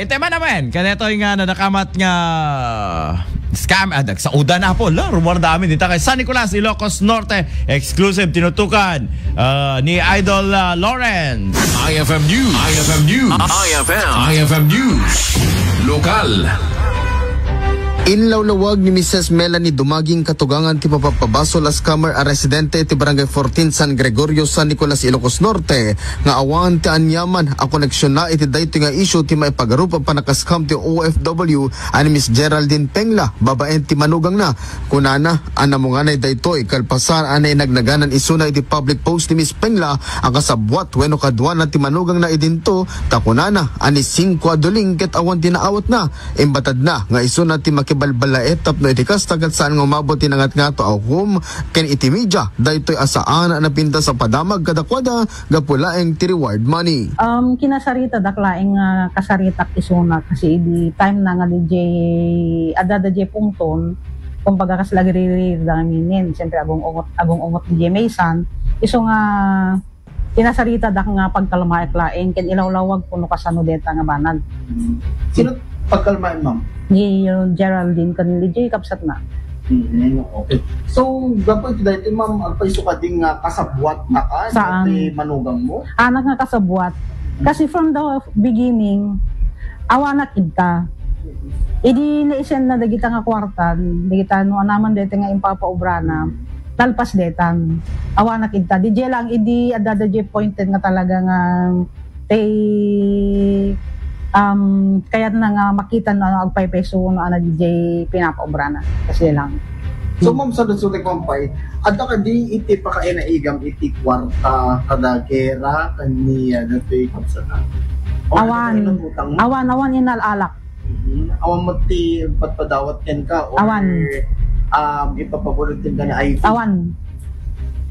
tema naman, kanito yung nadakamat nga scam sa uda na po rumor dami dito kay San Nicolas, Ilocos Norte, exclusive tinutukan ni Idol Lawrence. IFM News. IFM News. IFM News. Lokal. Inlawlawag ni Mrs. Melanie Dumaging katugangan ti mapapabasol as scammer a residente ti Barangay 14 San Gregorio, San Nicolas, Ilocos Norte nga awan ti anyaman a koneksyon na iti dayto nga issue ti maipagarup ang panakaskam ti OFW ani Miss Geraldine Pengla, babaen ti manugang na. Kunana anamunganay dayto ikalpasan anay nagnaganan isuna iti public post ni Miss Pengla ang kasabwat wenno kadwan ti manugang na idinto takunana ani 5 aduling ket awan ti naawat na imbatad na nga isuna ti balbalaet tapno itikas tagat saan nga umabot tinangat nga to ahum ken iti media daytoy asaan na pinta sa padamag kadakwada gapulaeng ti reward money. Kinasarita daklaeng kasaritak isuna kasi di time na nga DJ adada DJ pungton kumbaga kas lagi riririraminin siyempre agong ungot DJ Maysan iso nga kinasarita dak nga pagkalmaek laeng ken ilawlawag puno kasano deta nga banag. Sino pagkalmaen, ma'am? Ni Geraldine kan DJ kapsat na. Okay. So, dapat dahil ma'am, ang paisukading kasabwat na ka dati manugang mo? Anak nga kasabwat. Kasi from the beginning, awanak ita. Idi naisen na dagita nga kwartan, dagita no anaman dete nga impapaobra na talpas detan. Awanak ita. DJ lang idi adada DJ pointed nga talaga nga kaya na nga makita na agpay-peso na DJ pinapaobra na kasi lang. So ma'am, sa lusulik ma'am pay, ada ka di iti pa kayo na igam iti kwarta kadagera kaniya na ito ikapsata? Awan inalalak. Awan mo ti patpadawat ken ka or ipapabulot din ka na IV?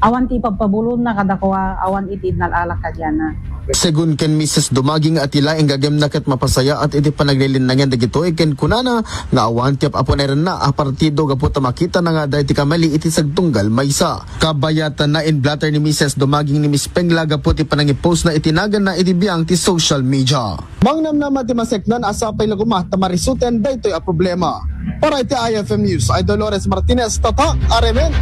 Awan ti ipapabulot na kadakwa, awan iti inalalak ka dyan na. Segun ken Mrs. Dumaging at ilaing gagam na ket mapasaya at iti panaglilinangan dagito ken kunana nga awan tiap aponeran na a partido gaputa makita na nga dahiti kamali iti sagtunggal maysa. Kabayatan na in blatter ni Mrs. Dumaging ni Miss Pengla gaputi panangipost na itinagan na iti biyang ti social media. Mangnam na matimaseknan asapay lagumah tamarisuten daytoy a problema. Para iti IFM News, Idol Lawrence Martinez, Tata, Aremen.